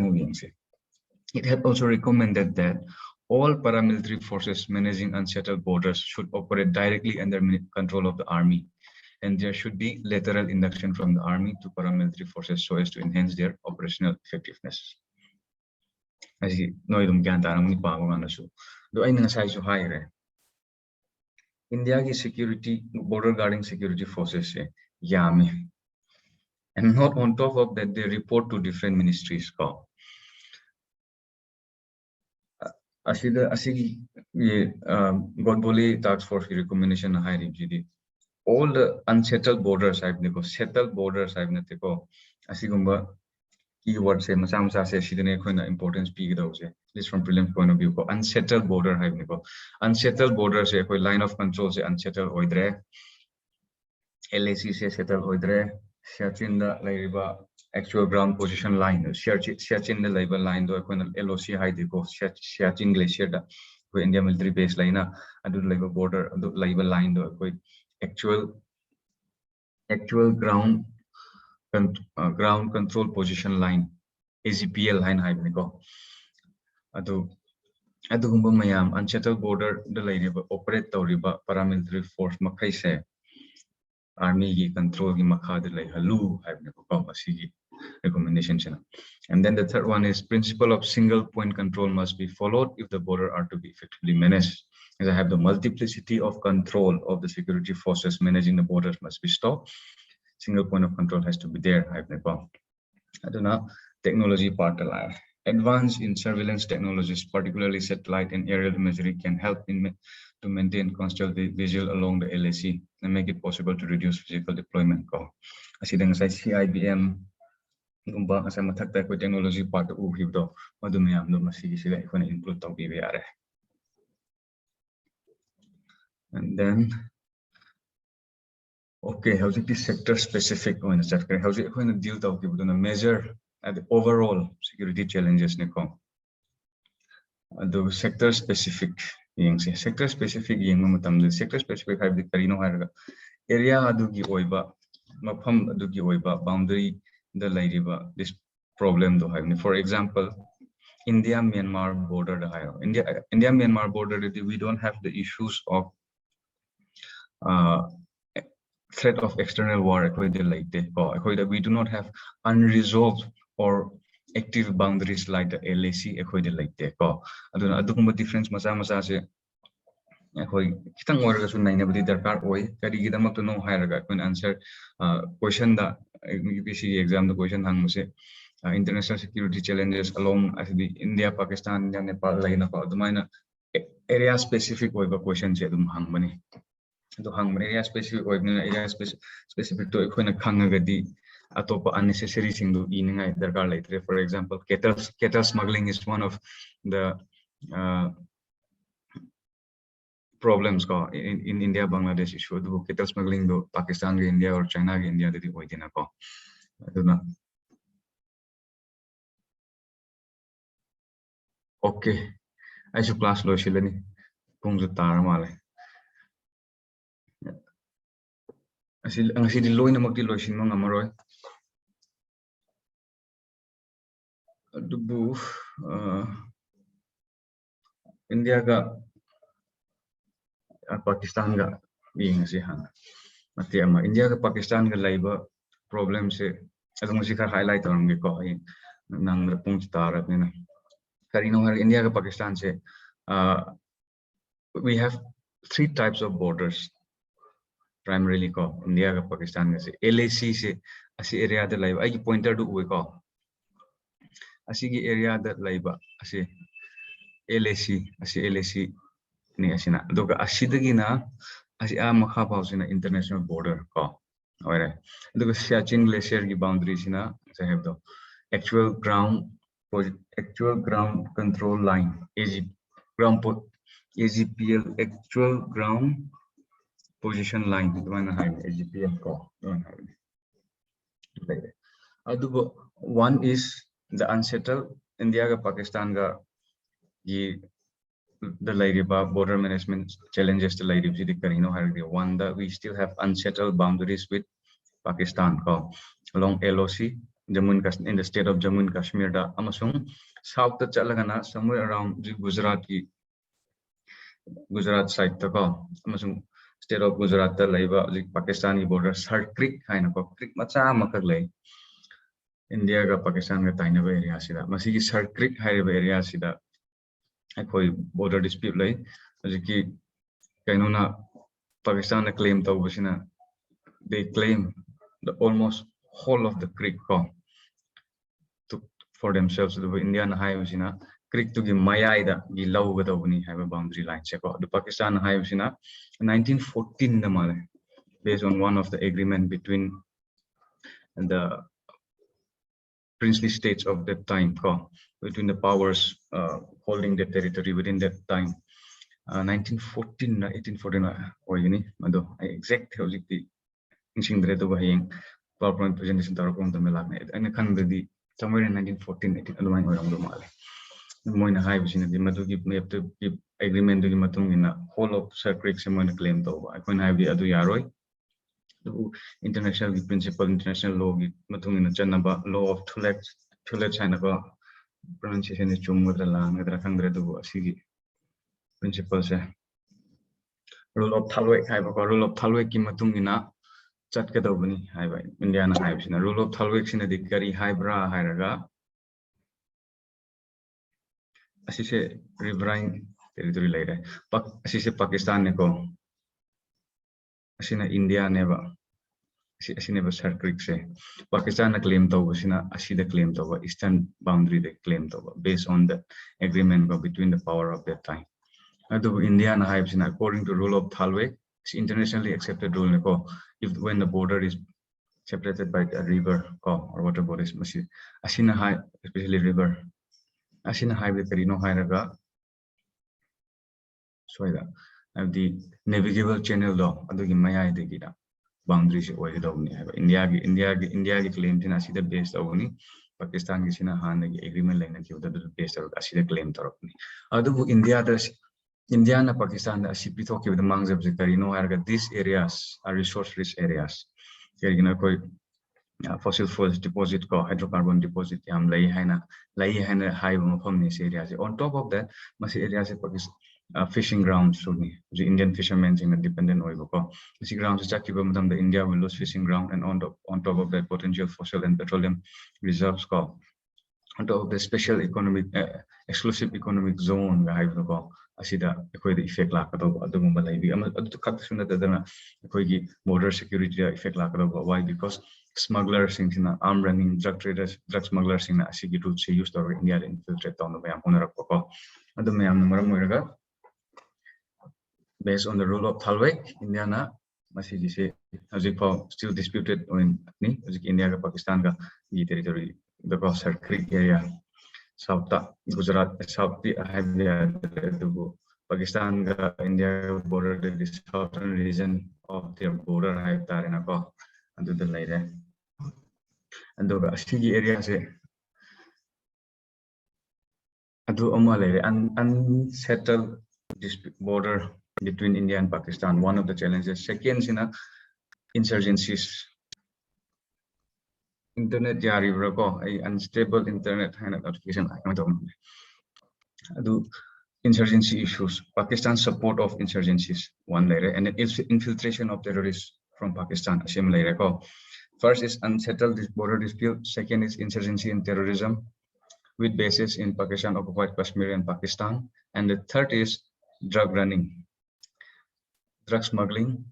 it had also recommended that all paramilitary forces managing unsettled borders should operate directly under control of the army, and there should be lateral induction from the army to paramilitary forces so as to enhance their operational effectiveness. As you know, India's security border guarding security forces yami, and not on top of that they report to different ministries. Asigi God Boli Task Force recommendation high GD. All the unsettled borders I've nego settled borders I've neteko asigumba keyword say masam say shidane koina importance p those at least from prelims point of view ko unsettled border have nego unsettled borders say koi line of control say unsettled oidre LAC say settled oidre searching the labor actual ground position line searching the labor line do koina LOC high deko searching glacier da ko India military base line adu labor border adu labor line do koi actual ground control position line AGPL line haibniko adugumba mayam unsettled border the lairiba operate tawriba paramilitary force makai se army gi control gi makha de lai halu haibniko asigi recommendation chana. And then the third one is principle of single point control must be followed if the border are to be effectively managed. As I have the multiplicity of control of the security forces managing the borders must be stopped. Single point of control has to be there. I don't know. Technology part advance in surveillance technologies, particularly satellite and aerial imagery, can help to maintain constant visual along the LAC and make it possible to reduce physical deployment. Asidang sa CIBM gumba sa mathakta ko technology part uhibdo madumiyam do masigi sila ikon include to BBR. And then okay, how's it sector specific on sector? How's it going to deal with the measure at the overall security challenges? The sector specific sector specific sector specific have the Karino area adugi oiba mafam adugi oiba boundary the lairiba this problem do have. For example, India Myanmar border India Myanmar border we don't have the issues of threat of external war. We do not have unresolved or active boundaries like the LAC. Difference answer question the MPSC exam the question international security challenges along the India, Pakistan, Nepal area specific questions the area specific area specific to atopa unnecessary thing do for example cattle smuggling is one of the problems in India Bangladesh issue do cattle smuggling do Pakistan India or China India didi hoidina ko aduna okay I should class lo shilani kung ju tar male Asi di loin namak di loisin mga maroy. Dubu India ga Pakistan ga being si han. Mati ama India ga Pakistan ga laiba problem se adung si ka highlight orang ge ko ay nang repung tarat ni na. Karino har India ga Pakistan se we have 3 types of borders. Primarily ko India ka Pakistan kasi LAC se asi area da laiba ay pointer do uwi ko asi gi area da laiba asi LAC ni asina doga asidagi na asi makha pa sina international border ko ore doga Siachen glacier gi boundary sina I have the actual ground control line AGPL actual ground position line AGPL ko one is the unsettled India ga Pakistan ga the border management challenges the one that we still have unsettled boundaries with Pakistan ko along LOC in the state of Jammu and Kashmir da amasung south ta chalagana somewhere around Gujarat ki Gujarat side to ko amasung state of Gujarat ta laiba Pakistani border Sar Creek haina ko creek macha makak lai India ga Pakistan ga tainaba area sida masigi Sar Creek hairiba area sida akoi border dispute lai ajiki kainona Pakistan na claim tawbasina they claim the almost whole of the creek ko to for themselves the Indian highway creek to gi mayai gi law ga tawbani have a boundary line che ko the Pakistan highway 1914 na male based on one of the agreement between the princely states of that time between the powers holding the territory within that time 1914 1814 or yuni ado exact hojikti insingdre to bahing PowerPoint presentation tarakon to melak na and kan di somewhere in 1914 18 alumai orang do male moina hai bisina di madugi map to agreement gi matung ina whole of Sir Creek se moina claim to ba kon hai di adu yaroi international principle international law gi matung ina chanaba law of thulet china ko pronunciation is chumudra la ngadra khangre do asigi principle se rule of thalwek hai ba rule of thalwek ki matung ina chat ke dobani hai ba India na hai bisina rule of thalwek sina di kari hai bra hai raga asise riverine territory lai re asise Pakistan ne ko asina India ne ba asina Sir Creek se Pakistan na claim to asina asida claim to eastern boundary they claim to based on the agreement between the power of that time adu India na hype sina according to rule of Thalwek it's internationally accepted rule ne ko if when the border is separated by a river or water bodies asina high especially river asina high the karino high raga so the navigable channel law adu gi maya de gi boundaries or India ki claim tina asida based awni Pakistan ki sina han gi agreement line ki uda based aw asida claim tarapni adu India na Pakistan da asi pithok ki the mangs of the karino harga these areas are resource rich areas kergina koi fossil fuels deposit ko hydrocarbon deposit yam lai haina high mafam ni area on top of that masi area se Pakistan fishing grounds so the Indian fishermen are dependent on fishing grounds the India will lose fishing ground and on top of that potential fossil and petroleum reserves on top of the special economic exclusive economic zone asida the effect border security effect why because smugglers arm running drug traders drug smugglers routes use to India infiltrate down the based on the rule of Thalwek, India na masih se still disputed on ni India ka Pakistan ka territory the Sar Creek area south Gujarat south Pakistan ka India border the southern region of their border hai tare na ko adu the laire and the asigi area se adu amma laire unsettled border between India and Pakistan. One of the challenges. Second, insurgencies. Internet jari berapa? Unstable internet notification. Insurgency issues. Pakistan's support of insurgencies. One layer, and infiltration of terrorists from Pakistan. Same layer. First is unsettled border dispute. Second is insurgency and terrorism, with bases in Pakistan, occupied Kashmir and Pakistan. And the third is drug running. Drug smuggling,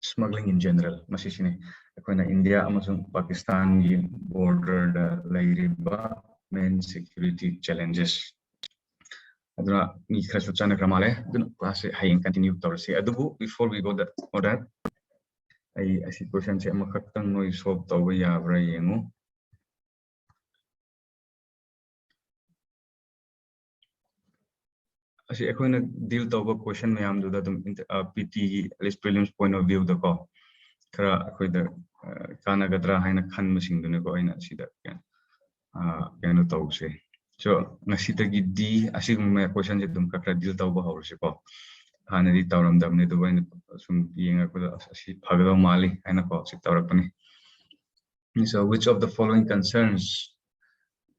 smuggling in general. Masisine, India, Pakistan border main security challenges. Continue before we go that, I see questions. Solve Actually, I deal with question mayam do that PT at least prelims point of view the call. Kara the kana gadra haina khan machine do ko ina sida can to say. So nasita gi D asing may question dum kakra deal tawba hawse ko. Hana di tawram damne do bain sum yenga ko asi phagdo mali haina ko si tawrakani. So which of the following concerns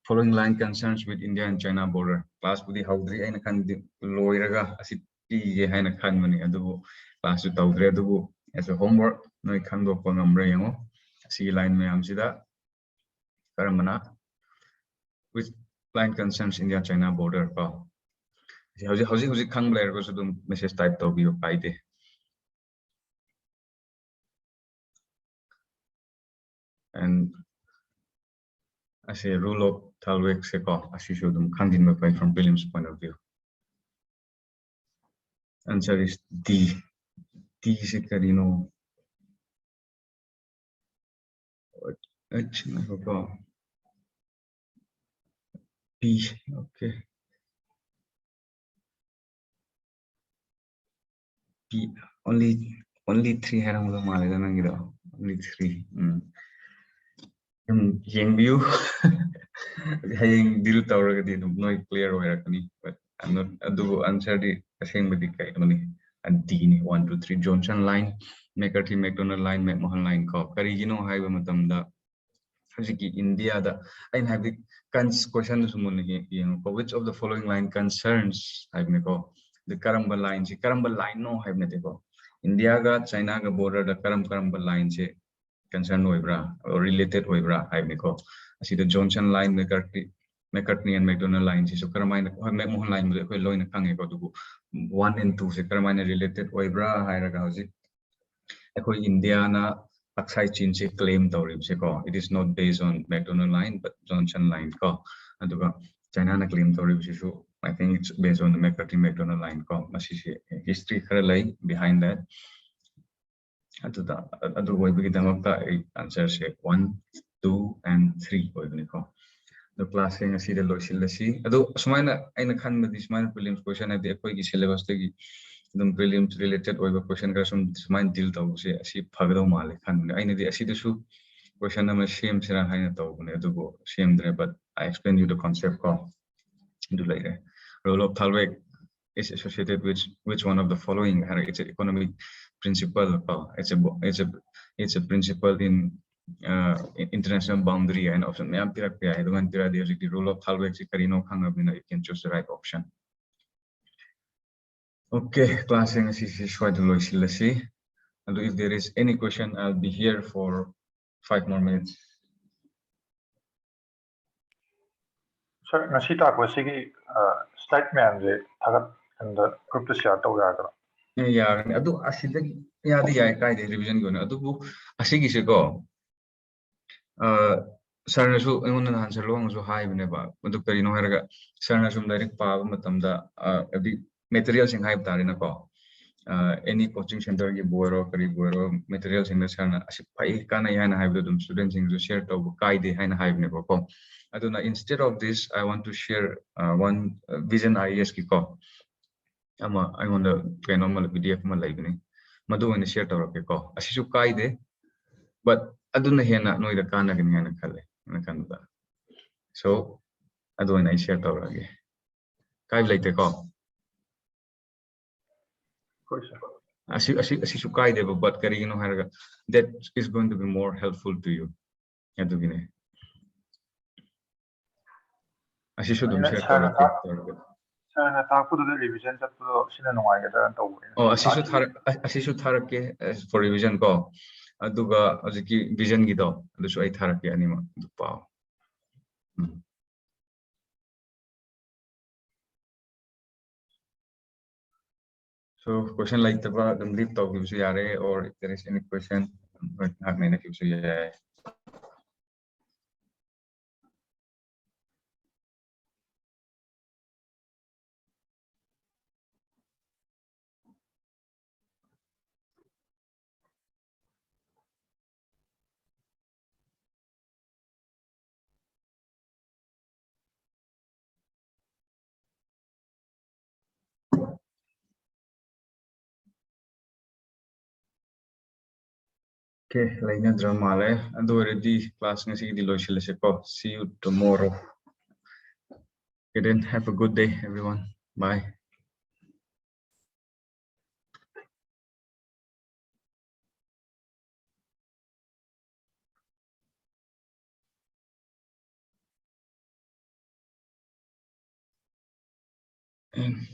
following line concerns with India and China border. Class budi haudri aina khan loiraga asi ti haina khan mani adu class to taudre adu as a homework noi khan do ko ngamre yango asi line mayam sida karamana which line concerns India China border ko hauji khang blair ko sudum message type to bio paide and as a rule of Thalwek Seko, as you should Kandin Mapai from William's point of view. Answer is D. D Sikarino. B. Okay. B. Only three only three. Yang view. Haying deal tower no clear where but I'm not do answer the same with the kite only and D 1 2 3 Johnson line McCarthy McDonald line McMahon line ko kari you know hi matamda Hajiki India the I have the question which of the following line concerns I the Karamba line Karamba line no have India ga China ga border the Karamba line concern or related I the Johnson line McCartney and McDonald lines so karamine McMahon line ko loina kange ko dugu 1 and 2 se karamine related oibra hairaga hoji ekoi India na Aksai Chin se claim tawrib se ko it is not based on McDonald line but Johnson line ko aduga China na claim tawrib se so I think it's based on the McCartney McDonald line ko masi se history khara lai behind that adu oibigi damakta answer se 1 2 and 3 oibni ko the classing asi the loisilasi adu sumaina aina khan this minor prelims question at the ekoi gi syllabus tagi the prelims related oiba question ka sum sumain deal taw se asi phagdo male khan aina di asi su question number same sira haina taw bune adu go same dre but I explain you the concept ko do like role of Thalwek is associated with which one of the following it's an economic principle it's a principle in international boundary and option I don't the rule of Thalwek you can choose the right option. Okay, classing and if there is any question I'll be here for 5 more minutes. Sir, nasi ta ko sigi slide man je thagat and the group to share to yaga. Yeah, adu asida yadi ya kai de revision gona adu bu asigi se ko sir na su ngon na answer lo ang su hai bne ba adu kari no haraga sir na sum direct pa ba matamda abi material sing hai tare na ko any coaching center gi boiro kari boiro material sing na sir na asi pai kana ya na hai dum students sing share to kai de hai na hai bne ko aduna instead of this I want to share one vision IAS ki ko ama I want the normal PDF ma laibni madu wani share tawrake ko asisu kaide but aduna hena noida kana gani hena khale na kanda so adu wani share tawrage kai laite ko asisu kaide but kari no haraga that is going to be more helpful to you adu gine asisu dum share tawrake Sana taku the revision at the cinema and oh asisu tharake for revision ko aduga ajiki vision gido adusu ai tharake anima du pao so question like the leave talk gives you or if there is any question have many gives you okay laina drama le and already class ngasi di loisilase ko see you tomorrow okay then have a good day everyone bye. And